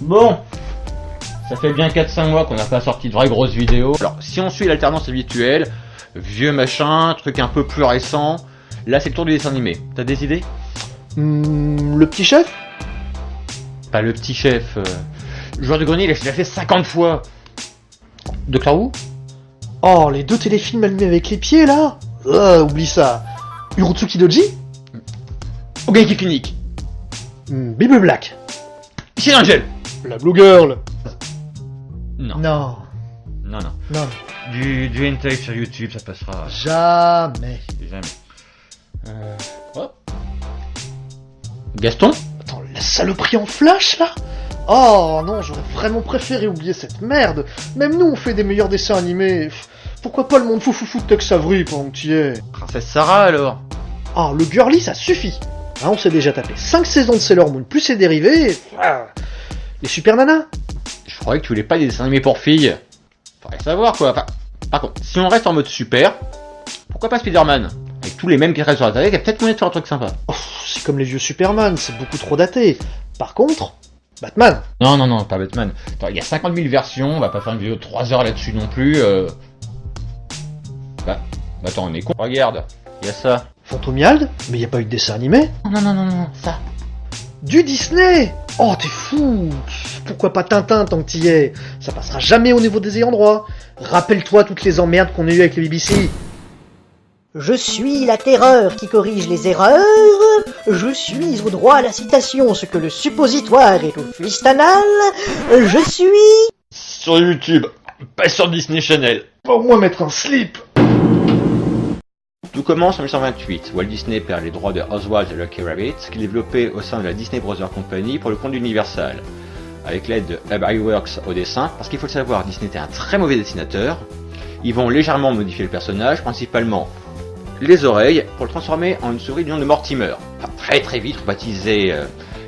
Bon, ça fait bien 4-5 mois qu'on n'a pas sorti de vraies grosses vidéos. Alors, si on suit l'alternance habituelle, vieux machin, truc un peu plus récent, là c'est le tour du dessin animé. T'as des idées? Le petit chef? Pas le petit chef. Joueur de grenier, il a déjà fait 50 fois. Docteur Who? Oh, les 2 téléfilms allumés avec les pieds, là? Oublie ça. Urotsuki Doji? Ogeki Clinic. Bible Black. Michel Angel. La Blue Girl. Non. Non. Non, non. Non. Du hentai sur YouTube, ça passera. Jamais. Jamais. Oh. Gaston? Attends, la saloperie en flash, là? Oh non, j'aurais vraiment préféré oublier cette merde. Même nous, on fait des meilleurs dessins animés. Pourquoi pas le monde fou de Tex Avery pendant que t'y es? Princesse Sarah alors? Ah, le girly, ça suffit. Hein, on s'est déjà tapé 5 saisons de Sailor Moon, plus ses dérivés. Les super nanas. Je croyais que tu voulais pas des dessins animés pour filles. Faudrait savoir quoi. Enfin, par contre, si on reste en mode super, pourquoi pas Spider-Man? Avec tous les mêmes qui restent sur la télé, il y a peut-être moyen de faire un truc sympa. Oh, c'est comme les vieux Superman, c'est beaucoup trop daté. Par contre, Batman. Non, pas Batman. Attends, il y a 50 000 versions, on va pas faire une vidéo de 3 heures là-dessus non plus. Attends, on est con. Regarde, il y a ça. Fantomiald? Mais y a pas eu de dessin animé? Non, ça. Du Disney! Oh, t'es fou! Pourquoi pas Tintin tant que t'y es? Ça passera jamais au niveau des ayants droit. Rappelle-toi toutes les emmerdes qu'on a eues avec les BBC. Je suis la terreur qui corrige les erreurs. Je suis au droit à la citation, ce que le suppositoire est au flistanal. Je suis... Sur YouTube, pas sur Disney Channel. Pas au moins mettre un slip. Tout commence en 1928. Walt Disney perd les droits de Oswald the Lucky Rabbit, qu'il développait au sein de la Disney Brothers Company pour le compte d'Universal, avec l'aide de Hub Iwerks au dessin, parce qu'il faut le savoir, Disney était un très mauvais dessinateur. Ils vont légèrement modifier le personnage, principalement les oreilles, pour le transformer en une souris du nom de Mortimer. Enfin, très vite baptisé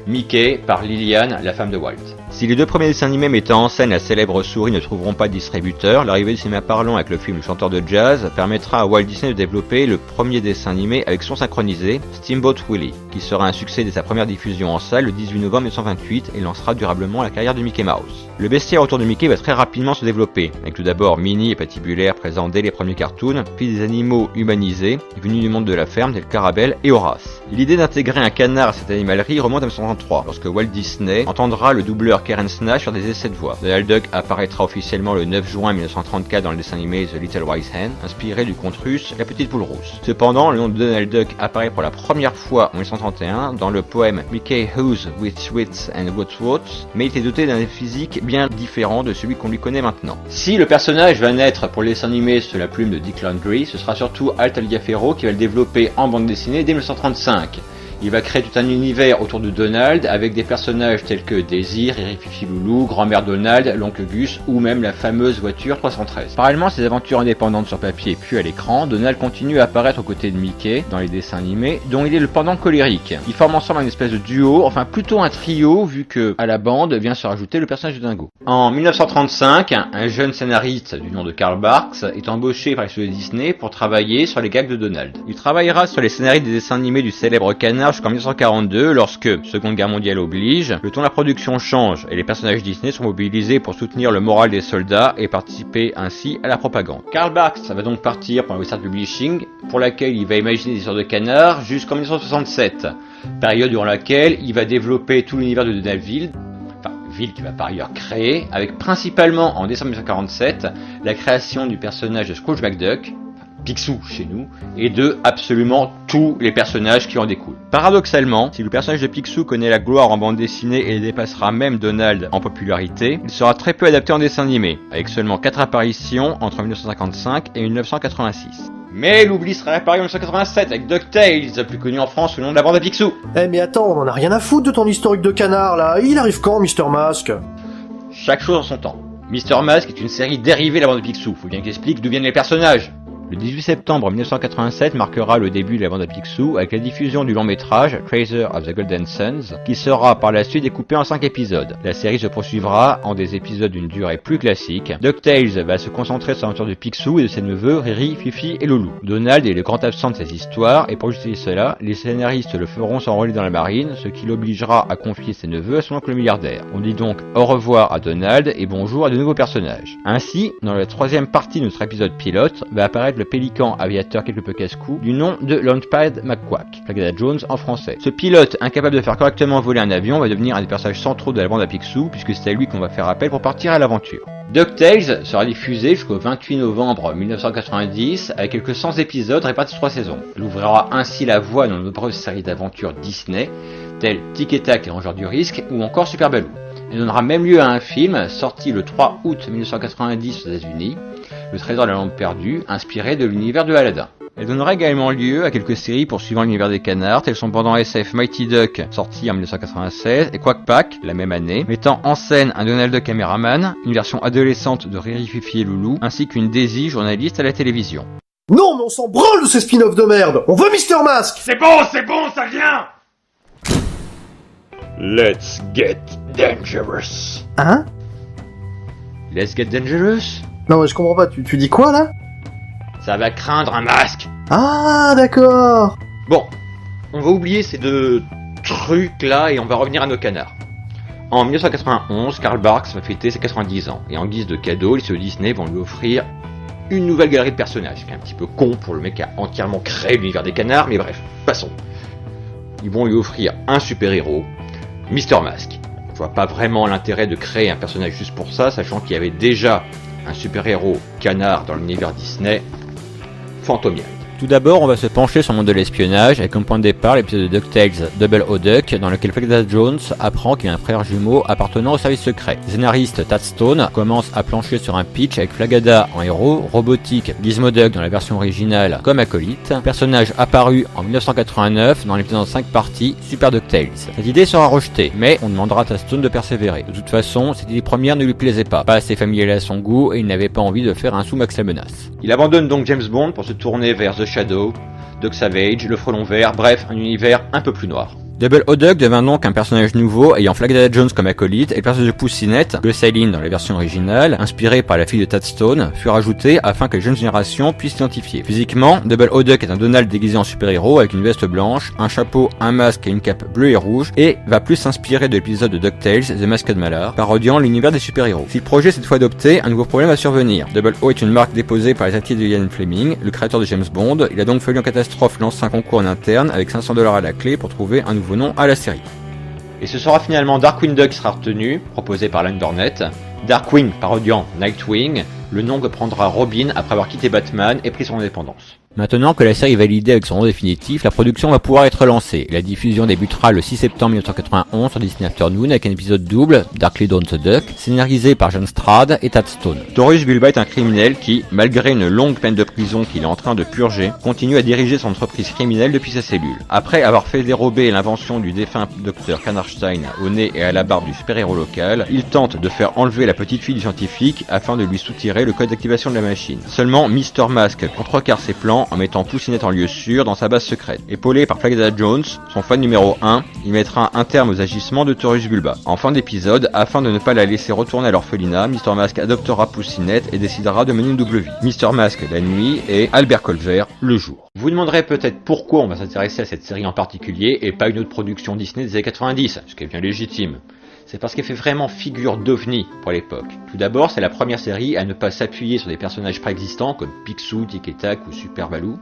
Mickey par Lillian, la femme de Walt. Si les 2 premiers dessins animés mettant en scène la célèbre souris ne trouveront pas de distributeur, l'arrivée du cinéma parlant avec le film Le Chanteur de Jazz permettra à Walt Disney de développer le premier dessin animé avec son synchronisé, Steamboat Willie, qui sera un succès dès sa première diffusion en salle le 18 novembre 1928 et lancera durablement la carrière de Mickey Mouse. Le bestiaire autour de Mickey va très rapidement se développer, avec tout d'abord Minnie et Patibulaire présents dès les premiers cartoons, puis des animaux humanisés, venus du monde de la ferme tels qu'Arabelle et Horace. L'idée d'intégrer un canard à cette animalerie remonte à 1933, lorsque Walt Disney entendra le doubleur Karen Snash sur des essais de voix. Donald Duck apparaîtra officiellement le 9 juin 1934 dans le dessin animé The Little Wise Hen, inspiré du conte russe La Petite Poule Rousse. Cependant, le nom de Donald Duck apparaît pour la première fois en 1931 dans le poème Mickey Who's with Wits and What, mais il était doté d'un physique bien différent de celui qu'on lui connaît maintenant. Si le personnage va naître pour les dessins animés sous la plume de Dick Landry, ce sera surtout Alt Taliaferro qui va le développer en bande dessinée dès 1935. Il va créer tout un univers autour de Donald avec des personnages tels que Daisy, Riri Fifi Loulou, Grand-mère Donald, l'oncle Gus ou même la fameuse voiture 313. Parallèlement à ses aventures indépendantes sur papier puis à l'écran, Donald continue à apparaître aux côtés de Mickey dans les dessins animés dont il est le pendant colérique. Ils forment ensemble une espèce de duo, enfin plutôt un trio vu que à la bande vient se rajouter le personnage de Dingo. En 1935, un jeune scénariste du nom de Karl Barks est embauché par les studios Disney pour travailler sur les gags de Donald. Il travaillera sur les scénarios des dessins animés du célèbre canard jusqu'en 1942 lorsque, Seconde Guerre mondiale oblige, le ton de la production change et les personnages Disney sont mobilisés pour soutenir le moral des soldats et participer ainsi à la propagande. Karl Barks va donc partir pour la Western Publishing, pour laquelle il va imaginer des histoires de canards jusqu'en 1967, période durant laquelle il va développer tout l'univers de Donaldville, ville qu'il va par ailleurs créer, avec principalement en décembre 1947 la création du personnage de Scrooge McDuck, Picsou chez nous, et de absolument tous les personnages qui en découlent. Paradoxalement, si le personnage de Picsou connaît la gloire en bande dessinée et dépassera même Donald en popularité, il sera très peu adapté en dessin animé, avec seulement 4 apparitions entre 1955 et 1986. Mais l'oubli sera réparé en 1987 avec DuckTales, plus connu en France sous le nom de la bande à Picsou. Eh mais attends, on en a rien à foutre de ton historique de canard là. Il arrive quand, Mr. Mask? Chaque chose en son temps. Mr. Mask est une série dérivée de la bande de Picsou, faut bien qu'il explique d'où viennent les personnages. Le 18 septembre 1987 marquera le début de la bande à Picsou avec la diffusion du long métrage Tracer of the Golden Suns, qui sera par la suite découpé en 5 épisodes. La série se poursuivra en des épisodes d'une durée plus classique. DuckTales va se concentrer sur l'aventure de Picsou et de ses neveux Riri, Fifi et Loulou. Donald est le grand absent de ces histoires et pour justifier cela, les scénaristes le feront s'enrôler dans la marine, ce qui l'obligera à confier ses neveux à son oncle milliardaire. On dit donc au revoir à Donald et bonjour à de nouveaux personnages. Ainsi, dans la troisième partie de notre épisode pilote, va apparaître le pélican aviateur quelque peu casse-cou du nom de Launchpad McQuack, Flagada Jones en français. Ce pilote, incapable de faire correctement voler un avion, va devenir un des personnages centraux de la bande à Picsou, puisque c'est à lui qu'on va faire appel pour partir à l'aventure. DuckTales sera diffusé jusqu'au 28 novembre 1990 avec quelques 100 épisodes répartis sur 3 saisons. Elle ouvrira ainsi la voie dans de nombreuses séries d'aventures Disney, telles Tic et Tac, les Rangers du Risque ou encore Super Baloo. Elle donnera même lieu à un film sorti le 3 août 1990 aux États-Unis, Le Trésor de la Lampe perdue, inspiré de l'univers de Aladdin. Elle donnera également lieu à quelques séries poursuivant l'univers des canards, telles son pendant SF Mighty Duck, sorti en 1996, et Quack Pack, la même année, mettant en scène un Donald Duck caméraman, une version adolescente de Riri, Fifi et Loulou, ainsi qu'une Daisy, journaliste à la télévision. Non, mais on s'en branle de ces spin-offs de merde. On veut Mister Mask. C'est bon, ça vient. Let's get dangerous. Hein? Let's get dangerous? Non mais je comprends pas, tu dis quoi là? Ça va craindre un masque. Ah d'accord. Bon, on va oublier ces deux trucs là et on va revenir à nos canards. En 1991, Carl Barks va fêter ses 90 ans et en guise de cadeau, les studios Disney vont lui offrir une nouvelle galerie de personnages. C'est un petit peu con pour le mec qui a entièrement créé l'univers des canards, mais bref, passons. Ils vont lui offrir un super-héros, Mister Mask. Je vois pas vraiment l'intérêt de créer un personnage juste pour ça, sachant qu'il y avait déjà un super-héros canard dans l'univers Disney, Fantomiel. Tout d'abord, on va se pencher sur le monde de l'espionnage avec comme point de départ l'épisode de DuckTales Double O Duck dans lequel Flagada Jones apprend qu'il a un frère jumeau appartenant au service secret. Le scénariste Tad Stone commence à plancher sur un pitch avec Flagada en héros, Robotique, Gizmo Duck dans la version originale comme acolyte, personnage apparu en 1989 dans l'épisode en 5 parties Super DuckTales. Cette idée sera rejetée, mais on demandera à Tad Stone de persévérer. De toute façon, cette idée première ne lui plaisait pas assez familier à son goût et il n'avait pas envie de faire un sous-Max la menace. Il abandonne donc James Bond pour se tourner vers The Shadow, Doc Savage, le Frelon Vert, bref, un univers un peu plus noir. Double O Duck devint donc un personnage nouveau ayant Flagada Jones comme acolyte et le personnage de Poussinette, Gossaline dans la version originale, inspiré par la fille de Tad Stone, fut rajouté afin que les jeunes générations puissent l'identifier. Physiquement, Double O Duck est un Donald déguisé en super-héros avec une veste blanche, un chapeau, un masque et une cape bleue et rouge et va plus s'inspirer de l'épisode de DuckTales, The Masked Mallard, parodiant l'univers des super-héros. Si le projet est cette fois adopté, un nouveau problème va survenir. Double O est une marque déposée par les actifs de Ian Fleming, le créateur de James Bond. Il a donc fallu en catastrophe lancer un concours en interne avec $500 à la clé pour trouver un nouveau nom à la série. Et ce sera finalement Darkwing Duck qui sera retenu, proposé par Alan Dornett. Darkwing parodiant Nightwing, le nom que prendra Robin après avoir quitté Batman et pris son indépendance. Maintenant que la série est validée avec son nom définitif, la production va pouvoir être lancée. La diffusion débutera le 6 septembre 1991 sur Disney Afternoon avec un épisode double, Darkly Dawn the Duck, scénarisé par John Strad et Tad Stone. Taurus Bulba est un criminel qui, malgré une longue peine de prison qu'il est en train de purger, continue à diriger son entreprise criminelle depuis sa cellule. Après avoir fait dérober l'invention du défunt Dr. Kanarstein au nez et à la barbe du super-héros local, il tente de faire enlever la petite fille du scientifique afin de lui soutirer le code d'activation de la machine. Seulement Mister Mask contrecarre ses plans en mettant Poussinette en lieu sûr dans sa base secrète. Épaulé par Flagada Jones, son fan numéro 1, il mettra un terme aux agissements de Taurus Bulba. En fin d'épisode, afin de ne pas la laisser retourner à l'orphelinat, Mister Mask adoptera Poussinette et décidera de mener une double vie. Mister Mask la nuit et Albert Colver le jour. Vous vous demanderez peut-être pourquoi on va s'intéresser à cette série en particulier et pas une autre production Disney des années 90, ce qui est bien légitime. C'est parce qu'elle fait vraiment figure d'ovni pour l'époque. Tout d'abord, c'est la première série à ne pas s'appuyer sur des personnages préexistants comme Picsou, Tic et Tac ou Super Baloo,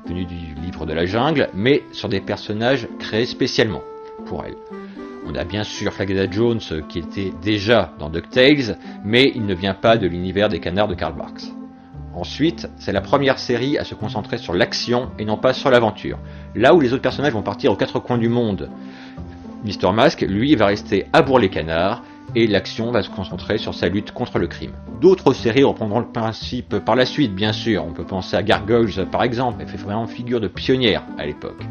venus du livre de la jungle, mais sur des personnages créés spécialement pour elle. On a bien sûr Flagada Jones qui était déjà dans DuckTales, mais il ne vient pas de l'univers des canards de Carl Barks. Ensuite, c'est la première série à se concentrer sur l'action et non pas sur l'aventure. Là où les autres personnages vont partir aux quatre coins du monde, Mister Mask, lui, va rester à Bourg-les-Canards et l'action va se concentrer sur sa lutte contre le crime. D'autres séries reprendront le principe par la suite, bien sûr. On peut penser à Gargoyles par exemple, elle fait vraiment figure de pionnière à l'époque.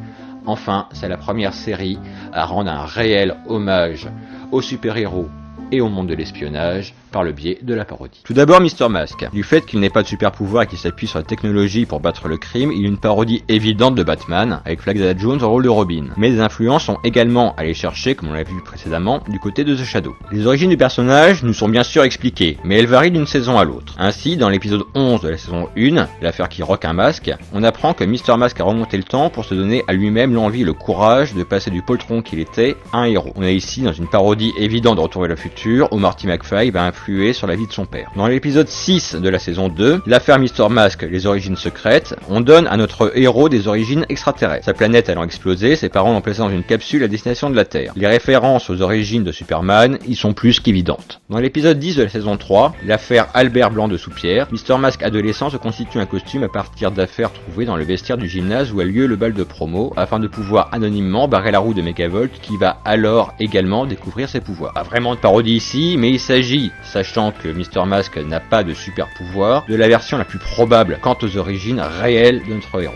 Enfin, c'est la première série à rendre un réel hommage aux super-héros et au monde de l'espionnage par le biais de la parodie. Tout d'abord Mr. Mask. Du fait qu'il n'ait pas de super pouvoir et qu'il s'appuie sur la technologie pour battre le crime, il est une parodie évidente de Batman, avec Flagdale Jones au rôle de Robin. Mais les influences sont également allées chercher, comme on l'a vu précédemment, du côté de The Shadow. Les origines du personnage nous sont bien sûr expliquées, mais elles varient d'une saison à l'autre. Ainsi, dans l'épisode 11 de la saison 1, l'affaire qui roque un masque, on apprend que Mr. Mask a remonté le temps pour se donner à lui-même l'envie et le courage de passer du poltron qu'il était à un héros. On est ici dans une parodie évidente de Retour vers le futur, où Marty McFly va influer sur la vie de son père. Dans l'épisode 6 de la saison 2, l'affaire Mr. Mask, les origines secrètes, on donne à notre héros des origines extraterrestres. Sa planète allant exploser, ses parents l'ont placé dans une capsule à destination de la Terre. Les références aux origines de Superman y sont plus qu'évidentes. Dans l'épisode 10 de la saison 3, l'affaire Albert Blanc de Soupière, Mr. Mask adolescent se constitue un costume à partir d'affaires trouvées dans le vestiaire du gymnase où a lieu le bal de promo, afin de pouvoir anonymement barrer la roue de Megavolt qui va alors également découvrir ses pouvoirs. Pas vraiment de parodie ici, mais il s'agit, sachant que Mr. Mask n'a pas de super pouvoir, de la version la plus probable quant aux origines réelles de notre héros.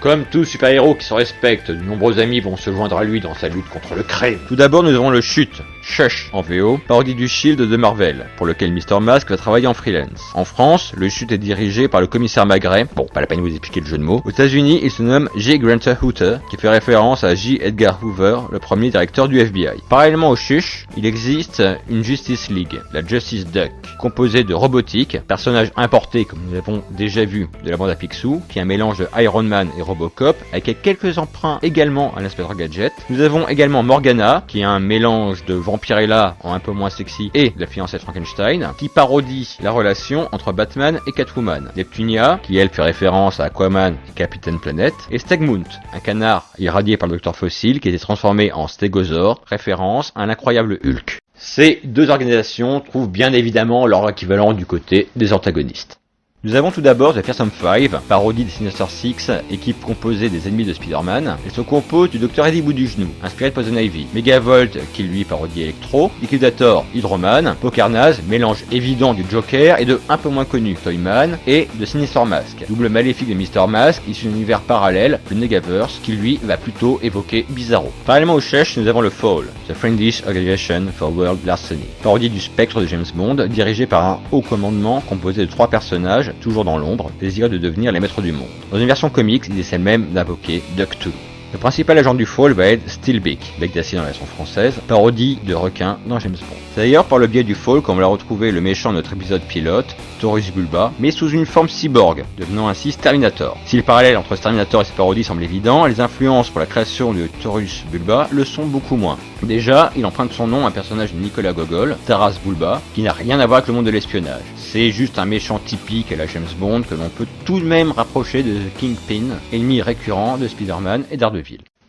Comme tout super-héros qui se respecte, de nombreux amis vont se joindre à lui dans sa lutte contre le crime. Tout d'abord, nous avons le Chute, Shush en VO, parodie du Shield de Marvel, pour lequel Mr. Mask va travailler en freelance. En France, le Chute est dirigé par le commissaire Magret, bon, pas la peine de vous expliquer le jeu de mots. Aux États-Unis, il se nomme J. Grunter Hooter, qui fait référence à J. Edgar Hoover, le premier directeur du FBI. Parallèlement au Shush, il existe une Justice League, la Justice Duck, composée de Robotique, personnage importé comme nous l'avons déjà vu de la bande à Picsou, qui est un mélange de Iron Man et Robocop, avec quelques emprunts également à l'inspecteur Gadget. Nous avons également Morgana, qui est un mélange de Vampirella en un peu moins sexy et de la fiancée de Frankenstein, qui parodie la relation entre Batman et Catwoman. Neptunia, qui elle fait référence à Aquaman et Captain Planet, et Stegmunt, un canard irradié par le Dr. Fossil qui a été transformé en Stégosaure, référence à l'incroyable Hulk. Ces deux organisations trouvent bien évidemment leur équivalent du côté des antagonistes. Nous avons tout d'abord The Fearsome Five, parodie des Sinister Six, équipe composée des ennemis de Spider-Man. Elle se compose du Dr. Eddie Bout du Genou, inspiré de Poison Ivy, Megavolt, qui lui parodie Electro, Liquidator, Hydroman, Pocarnaz, mélange évident du Joker et de un peu moins connu Toyman, et de Sinister Mask, double maléfique de Mr. Mask, issu d'un univers parallèle, le Negaverse, qui lui va plutôt évoquer Bizarro. Parallèlement au Shush, nous avons le Fall, The Friendly Organization for World Larceny, parodie du Spectre de James Bond, dirigé par un haut commandement composé de 3 personnages, toujours dans l'ombre, désireux de devenir les maîtres du monde. Dans une version comics, il essaie même d'invoquer Duck 2. Le principal agent du Fall va être Steelbeak, bec d'acier dans la version française, parodie de requin dans James Bond. C'est d'ailleurs par le biais du Fall qu'on va retrouver le méchant de notre épisode pilote, Taurus Bulba, mais sous une forme cyborg, devenant ainsi Terminator. Si le parallèle entre Terminator et ses parodies semble évident, les influences pour la création de Taurus Bulba le sont beaucoup moins. Déjà, il emprunte son nom à un personnage de Nicolas Gogol, Taras Bulba, qui n'a rien à voir avec le monde de l'espionnage. C'est juste un méchant typique à la James Bond que l'on peut tout de même rapprocher de The Kingpin, ennemi récurrent de Spider-Man et Daredevil.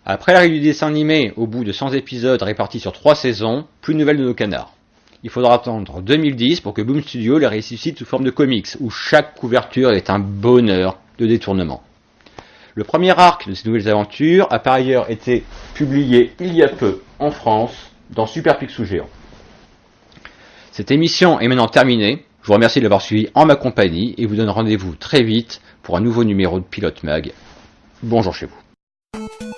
Après l'arrivée du dessin animé, au bout de 100 épisodes répartis sur 3 saisons, plus de nouvelles de nos canards. Il faudra attendre 2010 pour que Boom Studio les ressuscite sous forme de comics, où chaque couverture est un bonheur de détournement. Le premier arc de ces nouvelles aventures a par ailleurs été publié il y a peu en France dans Super Picsou Géant. Cette émission est maintenant terminée. Je vous remercie de l'avoir suivi en ma compagnie et vous donne rendez-vous très vite pour un nouveau numéro de Pilote Mag. Bonjour chez vous.